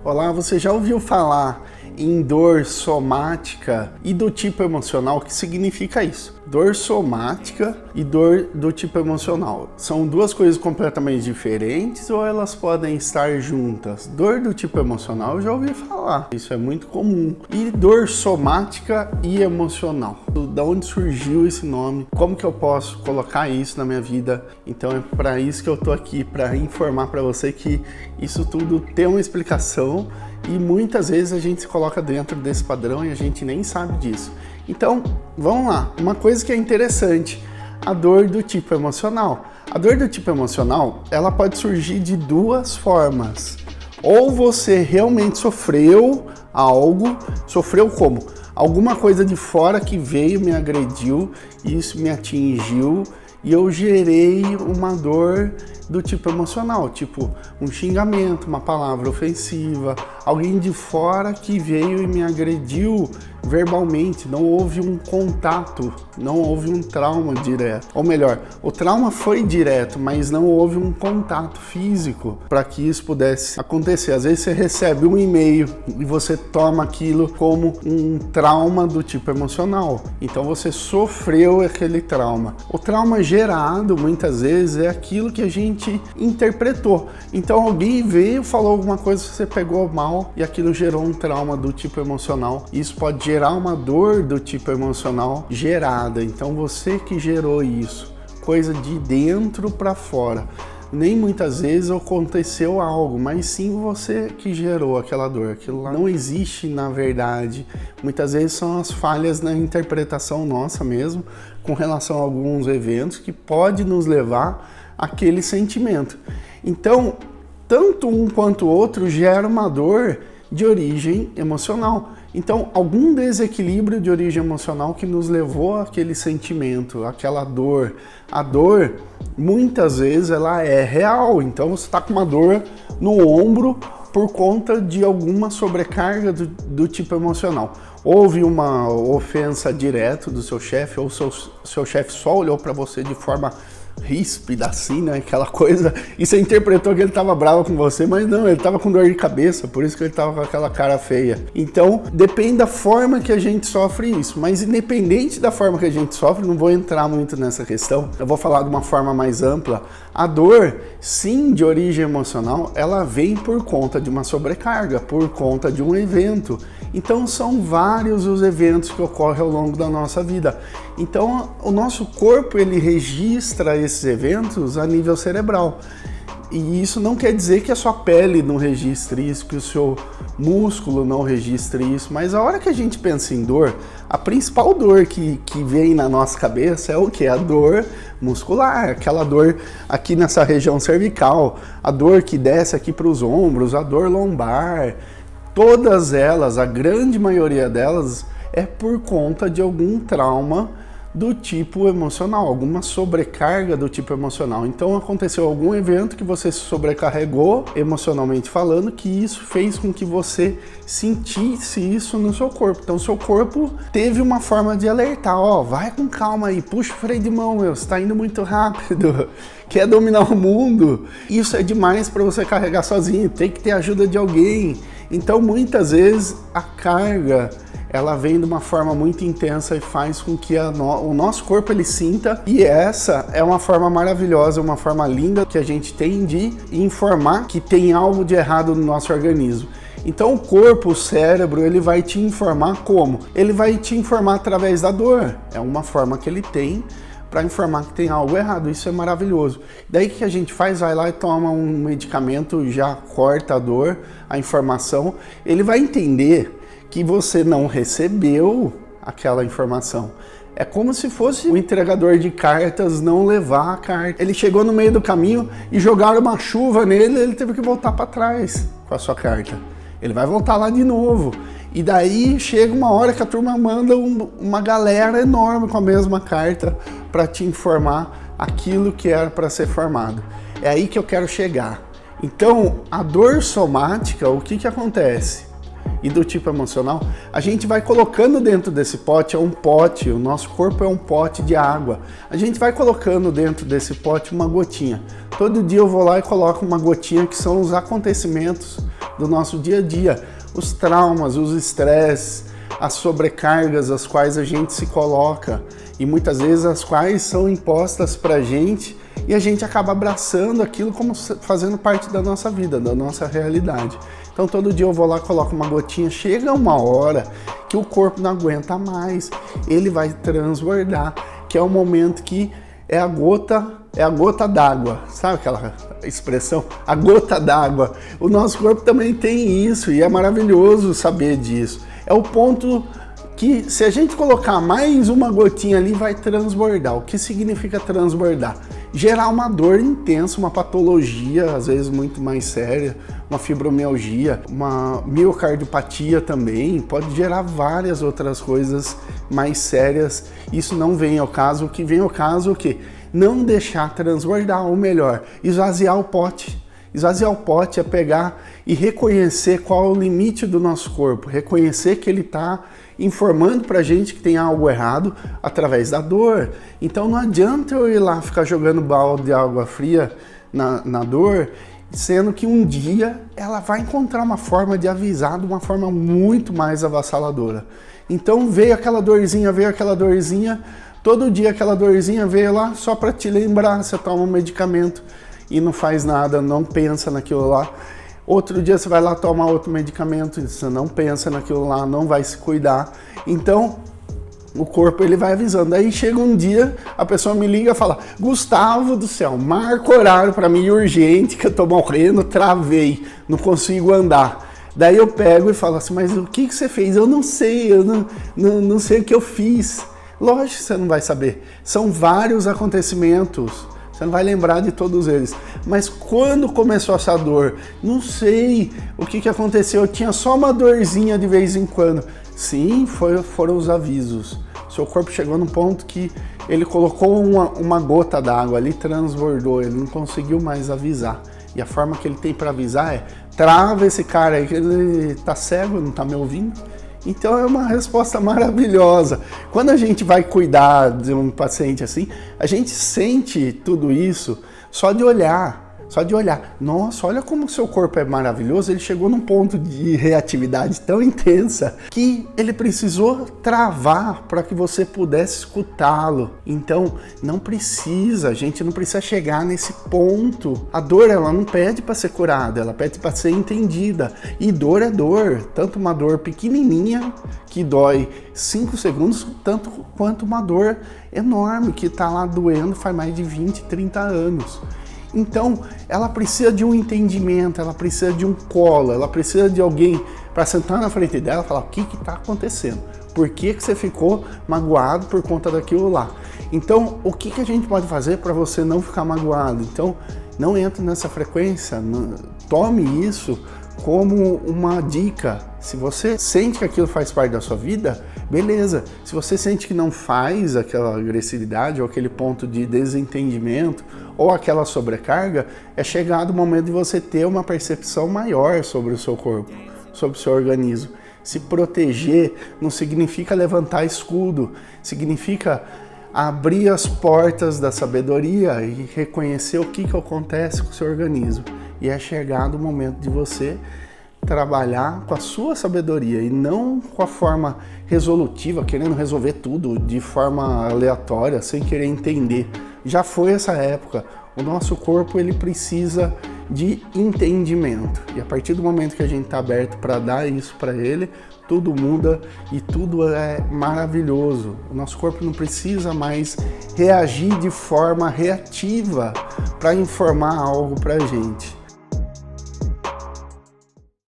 Olá, você já ouviu falar em dor somática e do tipo emocional? O que significa isso? Dor somática e dor do tipo emocional. São duas coisas completamente diferentes ou elas podem estar juntas? Dor do tipo emocional eu já ouvi falar, isso é muito comum. E dor somática e emocional? Da onde surgiu esse nome? Como que eu posso colocar isso na minha vida? Então é para isso que eu tô aqui, para informar para você que isso tudo tem uma explicação e muitas vezes a gente se coloca dentro desse padrão e a gente nem sabe disso. Então, vamos lá. Uma coisa que é interessante, a dor do tipo emocional. A dor do tipo emocional, ela pode surgir de duas formas. Ou você realmente sofreu algo, sofreu como? Alguma coisa de fora que veio, me agrediu, isso me atingiu e eu gerei uma dor do tipo emocional, tipo um xingamento, uma palavra ofensiva, alguém de fora que veio e me agrediu verbalmente, não houve um contato, não houve um trauma direto. Ou melhor, o trauma foi direto, mas não houve um contato físico para que isso pudesse acontecer. Às vezes você recebe um e-mail e você toma aquilo como um trauma do tipo emocional. Então você sofreu aquele trauma. O trauma gerado, muitas vezes, é aquilo que a gente interpretou. Então alguém veio, falou alguma coisa, você pegou mal e aquilo gerou um trauma do tipo emocional. Isso pode gerar uma dor do tipo emocional gerada. Então você que gerou isso, coisa de dentro para fora. Nem muitas vezes aconteceu algo, mas sim você que gerou aquela dor. Aquilo lá não existe na verdade. Muitas vezes são as falhas na interpretação nossa mesmo, com relação a alguns eventos que pode nos levar àquele sentimento. Então, tanto um quanto o outro gera uma dor de origem emocional. Então, algum desequilíbrio de origem emocional que nos levou àquele sentimento, àquela dor. A dor, muitas vezes, ela é real. Então, você está com uma dor no ombro por conta de alguma sobrecarga do tipo emocional. Houve uma ofensa direta do seu chefe, ou seu chefe só olhou para você de forma ríspida assim, né, aquela coisa, e você interpretou que ele estava bravo com você, mas não, ele estava com dor de cabeça, por isso que ele estava com aquela cara feia. Então, depende da forma que a gente sofre isso, mas independente da forma que a gente sofre, não vou entrar muito nessa questão, eu vou falar de uma forma mais ampla. A dor, sim, de origem emocional, ela vem por conta de uma sobrecarga, por conta de um evento. Então são vários os eventos que ocorrem ao longo da nossa vida. Então o nosso corpo ele registra esses eventos a nível cerebral. E isso não quer dizer que a sua pele não registre isso, que o seu músculo não registre isso, mas a hora que a gente pensa em dor, a principal dor que vem na nossa cabeça é o que? A dor muscular, aquela dor aqui nessa região cervical, a dor que desce aqui para os ombros, a dor lombar. Todas elas, a grande maioria delas, é por conta de algum trauma do tipo emocional, alguma sobrecarga do tipo emocional. Então aconteceu algum evento que você se sobrecarregou emocionalmente falando, que isso fez com que você sentisse isso no seu corpo. Então seu corpo teve uma forma de alertar, ó, vai com calma aí, puxa o freio de mão, meu, você está indo muito rápido, quer dominar o mundo, isso é demais para você carregar sozinho, tem que ter ajuda de alguém. Então muitas vezes a carga ela vem de uma forma muito intensa e faz com que o nosso corpo ele sinta, e essa é uma forma maravilhosa, uma forma linda que a gente tem de informar que tem algo de errado no nosso organismo. Então o corpo, o cérebro, ele vai te informar como? Ele vai te informar através da dor, é uma forma que ele tem para informar que tem algo errado, isso é maravilhoso. Daí que a gente faz? Vai lá e toma um medicamento, já corta a dor, a informação, ele vai entender que você não recebeu aquela informação. É como se fosse o entregador de cartas não levar a carta. Ele chegou no meio do caminho e jogaram uma chuva nele, ele teve que voltar para trás com a sua carta. Ele vai voltar lá de novo. E daí chega uma hora que a turma manda uma galera enorme com a mesma carta para te informar aquilo que era para ser formado. É aí que eu quero chegar. Então, a dor somática, o que acontece? E do tipo emocional, a gente vai colocando dentro desse pote, é um pote, o nosso corpo é um pote de água. A gente vai colocando dentro desse pote uma gotinha. Todo dia eu vou lá e coloco uma gotinha, que são os acontecimentos do nosso dia a dia, os traumas, os estresses, as sobrecargas às quais a gente se coloca e muitas vezes as quais são impostas para a gente e a gente acaba abraçando aquilo como fazendo parte da nossa vida, da nossa realidade. Então todo dia eu vou lá, coloco uma gotinha, chega uma hora que o corpo não aguenta mais, ele vai transbordar, que é o momento que é a gota d'água, sabe aquela expressão? A gota d'água. O nosso corpo também tem isso e é maravilhoso saber disso. É o ponto que se a gente colocar mais uma gotinha ali, vai transbordar. O que significa transbordar? Gerar uma dor intensa, uma patologia, às vezes muito mais séria, uma fibromialgia, uma miocardiopatia também, pode gerar várias outras coisas mais sérias. Isso não vem ao caso. O que vem ao caso é o quê? Não deixar transbordar, ou melhor, esvaziar o pote. Esvaziar o pote é pegar e reconhecer qual é o limite do nosso corpo, reconhecer que ele está informando pra gente que tem algo errado através da dor. Então não adianta eu ir lá ficar jogando balde de água fria na dor, sendo que um dia ela vai encontrar uma forma de avisar de uma forma muito mais avassaladora. Então veio aquela dorzinha, todo dia aquela dorzinha veio lá só para te lembrar, você toma um medicamento e não faz nada, não pensa naquilo lá. Outro dia você vai lá tomar outro medicamento, você não pensa naquilo lá, não vai se cuidar. Então, o corpo ele vai avisando. Aí chega um dia, a pessoa me liga e fala: Gustavo do céu, marca horário para mim urgente, que eu tô morrendo, travei, não consigo andar. Daí eu pego e falo assim: mas o que você fez? Eu não sei, não sei o que eu fiz. Lógico que você não vai saber. São vários acontecimentos. Você não vai lembrar de todos eles. Mas quando começou essa dor? Não sei o que aconteceu. Eu tinha só uma dorzinha de vez em quando. Sim, foram os avisos. Seu corpo chegou num ponto que ele colocou uma gota d'água ali, transbordou. Ele não conseguiu mais avisar. E a forma que ele tem para avisar é: trava esse cara aí, que ele tá cego, não tá me ouvindo. Então é uma resposta maravilhosa. Quando a gente vai cuidar de um paciente assim, a gente sente tudo isso só de olhar. Nossa, olha como o seu corpo é maravilhoso. Ele chegou num ponto de reatividade tão intensa que ele precisou travar para que você pudesse escutá-lo. Então a gente não precisa chegar nesse ponto. A dor, ela não pede para ser curada, ela pede para ser entendida. E dor é dor, tanto uma dor pequenininha que dói 5 segundos, tanto quanto uma dor enorme que está lá doendo faz mais de 20, 30 anos. Então, ela precisa de um entendimento, ela precisa de um colo, ela precisa de alguém para sentar na frente dela e falar: o que está acontecendo? Por que você ficou magoado por conta daquilo lá? Então, o que a gente pode fazer para você não ficar magoado? Então, não entre nessa frequência, tome isso como uma dica. Se você sente que aquilo faz parte da sua vida, beleza. Se você sente que não faz aquela agressividade ou aquele ponto de desentendimento ou aquela sobrecarga, é chegado o momento de você ter uma percepção maior sobre o seu corpo, sobre o seu organismo. Se proteger não significa levantar escudo, significa abrir as portas da sabedoria e reconhecer o que acontece com o seu organismo. E é chegado o momento de você trabalhar com a sua sabedoria e não com a forma resolutiva, querendo resolver tudo de forma aleatória, sem querer entender. Já foi essa época. O nosso corpo ele precisa de entendimento. E a partir do momento que a gente está aberto para dar isso para ele, tudo muda e tudo é maravilhoso. O nosso corpo não precisa mais reagir de forma reativa para informar algo para a gente.